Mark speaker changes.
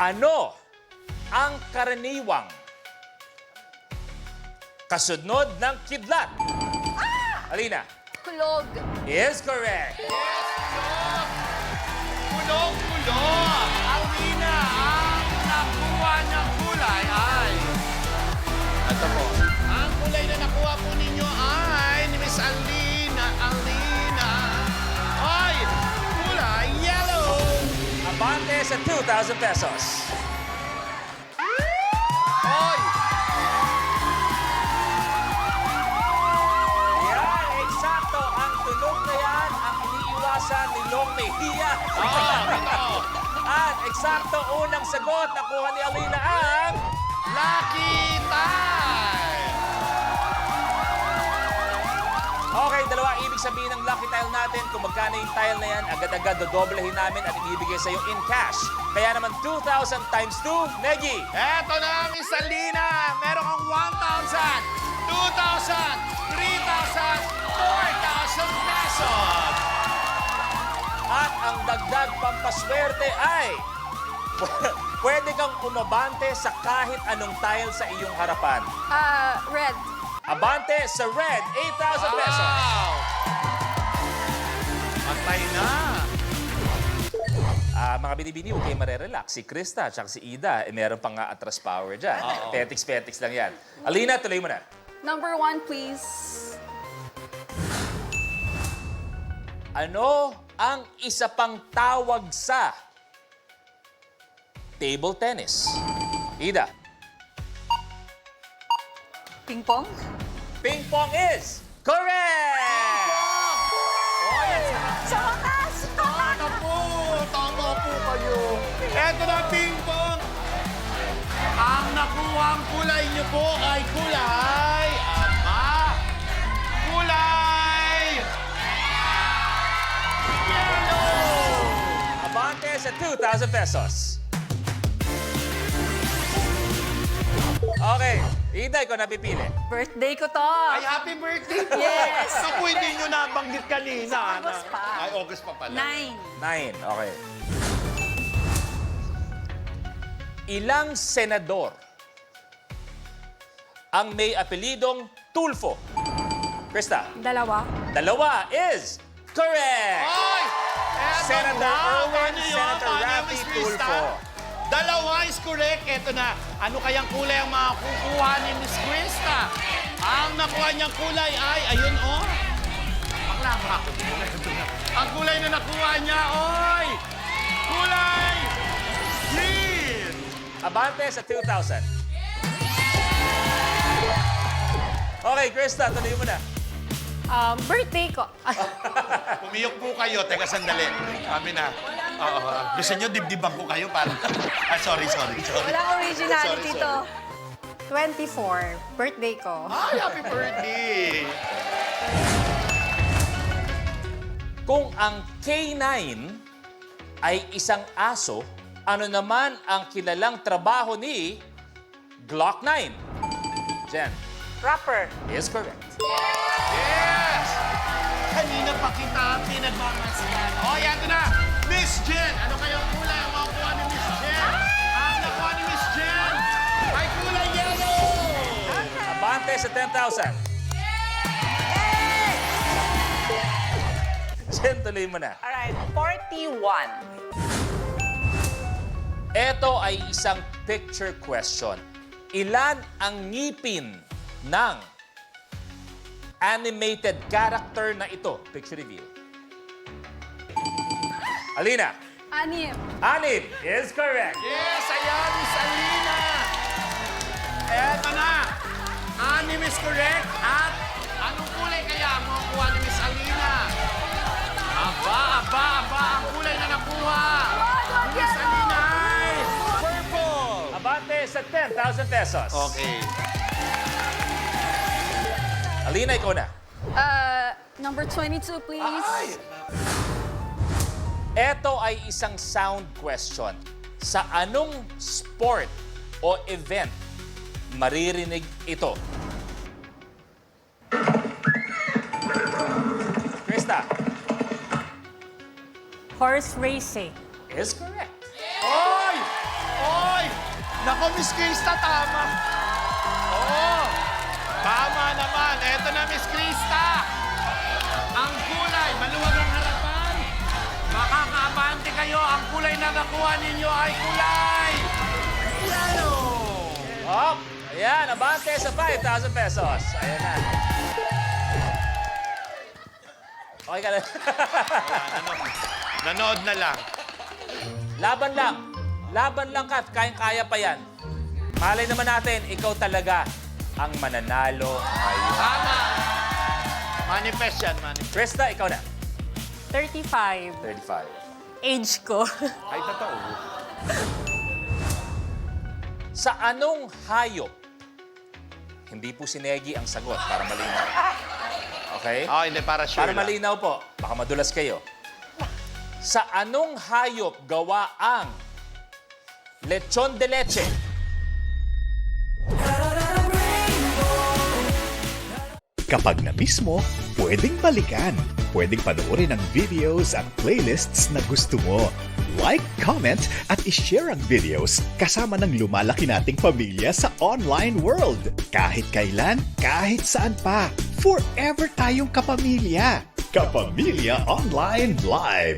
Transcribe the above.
Speaker 1: Ano ang karaniwang kasunod ng kidlat? Alina.
Speaker 2: Kulog.
Speaker 1: Is correct.
Speaker 3: Kulog-kulog! Alina, ang nakuha ng kulay ay... Ito po. Ang kulay na nakuha po ninyo ay ni Miss Alina. Ay, kulay yellow!
Speaker 1: Abante sa 2,000 pesos.
Speaker 3: Ay!
Speaker 1: Yan, eksakto. Ang tunog na yan, ang iniiwasan ni Long Mejia.
Speaker 3: Ito!
Speaker 1: At eksakto, unang sagot, nakuha ni Alina ang...
Speaker 3: Lucky Time!
Speaker 1: Okay, dalawa. Ibig sabihin ng lucky tile natin, kung magkano yung tile na yan, agad-agad dodoblehin namin at ibibigay sa'yo in cash. Kaya naman 2,000 times 2, Negi.
Speaker 3: Eto na, Miss Alina! Meron kang 1,000, 2,000, 3,000, 4,000 pesos!
Speaker 1: At ang dagdag pampaswerte ay... pwede kang umabante sa kahit anong tile sa iyong harapan.
Speaker 2: Red.
Speaker 1: Abante sa red, 8,000 pesos.
Speaker 3: Wow! Patay na!
Speaker 1: Mga binibini, huwag kayo marerelax. Si Krista at si Ida, meron pang atras power dyan. Petiks-petiks lang yan. Alina, tuloy mo na.
Speaker 2: Number 1, please.
Speaker 1: Ano ang isa pang tawag sa table tennis? Ida.
Speaker 2: Ping pong.
Speaker 1: Ping pong is correct!
Speaker 2: Sa wakas!
Speaker 3: Tama po! Tama po kayo! Eto na, ping pong! Ang nakuhang kulay niyo po ay kulay... Kulay... Yellow!
Speaker 1: Abante sa 2,000 pesos. Okay, Ida, ikaw napipili.
Speaker 2: Birthday ko to.
Speaker 3: Ay, happy birthday po!
Speaker 2: Yes.
Speaker 3: Naku, hindi nyo nabanggit kanina.
Speaker 2: August pa.
Speaker 3: Ay, August pa pala.
Speaker 2: 9.
Speaker 1: 9, okay. Ilang senador ang may apelidong Tulfo? Krista.
Speaker 2: 2.
Speaker 1: Dalawa is correct!
Speaker 3: Ay!
Speaker 1: Senator Erwin,
Speaker 3: Ano yun?
Speaker 1: Senator
Speaker 3: Paano,
Speaker 1: Raffy
Speaker 3: Miss Krista?
Speaker 1: Tulfo.
Speaker 3: Dalawa is correct. Ito na. Ano kayang kulay ang makukuha ni Miss Krista? Ang nakuha niyang kulay ay, ayun oh. Bakla ba ako? Ito na. Ang kulay na nakuha niya, oy! Kulay! Green!
Speaker 1: Abante sa 2,000. Okay, Krista, tuloy mo na.
Speaker 2: Birthday ko.
Speaker 3: Pumiyok po kayo. Teka, sandali. Kami na. Oo. Gusto niyo dibdiban ko kayo para... sorry.
Speaker 2: Walang originality
Speaker 3: Sorry.
Speaker 2: to. 24. Birthday ko.
Speaker 3: Ay, happy birthday!
Speaker 1: Kung ang K9 ay isang aso, ano naman ang kilalang trabaho ni Glock 9? Jen.
Speaker 2: Rapper.
Speaker 1: Is correct.
Speaker 3: Yes! Kanina pa kita pinagmamasihan. Oh, yan ito na! Miss Jen! Ano kayang kulay ang makukuha ni Miss Jen? Ang nakuha ni Miss Jen ay kulay yellow!
Speaker 1: Abante sa 10,000. Jen, tuloy mo na.
Speaker 2: Alright, 41.
Speaker 1: Ito ay isang picture question. Ilan ang ngipin ng animated character na ito? Picture reveal. Alina.
Speaker 2: 6.
Speaker 1: 6 is correct.
Speaker 3: Yes, ayan, Miss Alina! Eto na! Anim is correct at anong kulay kaya ang makukuha ni Miss Alina? Aba, ang kulay na nakuha! Ni Miss Alina ay purple!
Speaker 1: Abante sa 10,000 pesos.
Speaker 3: Okay.
Speaker 1: Alina, ikaw na.
Speaker 2: Number 22, please.
Speaker 1: Ito ay isang sound question. Sa anong sport o event maririnig ito? Krista.
Speaker 2: Horse racing.
Speaker 1: Is correct.
Speaker 3: Oy! Nako, Miss Krista, tama. Oo. Tama naman. Eto na, Miss Krista. Ang kulay, maluwag ang harapan. Makakaabante kayo. Ang kulay na nakuha ninyo ay kulay yellow.
Speaker 1: Oh, ayan, abante sa 5,000 pesos. Ayan na. Okay ka lang.
Speaker 3: Nanood na lang.
Speaker 1: Laban lang. Laban lang, Kat. Kayang-kaya pa yan. Malay naman natin, ikaw talaga ang mananalo ngayon.
Speaker 3: Tama. Manifest yan, manifest.
Speaker 1: Krista, ikaw na.
Speaker 2: 35.
Speaker 1: 35.
Speaker 2: Age ko.
Speaker 3: Ay, totoo.
Speaker 1: Sa anong hayop? Hindi po si Negi ang sagot para malinaw. Okay?
Speaker 3: Oh, hindi, para sure
Speaker 1: Para
Speaker 3: lang.
Speaker 1: malinaw po. Baka madulas kayo. Sa anong hayop gawa ang lechon de leche?
Speaker 4: Kapag na-miss mo, pwedeng balikan. Pwedeng panoorin ang videos at playlists na gusto mo. Like, comment, at ishare ang videos kasama ng lumalaki nating pamilya sa online world. Kahit kailan, kahit saan pa. Forever tayong kapamilya. Kapamilya Online Live.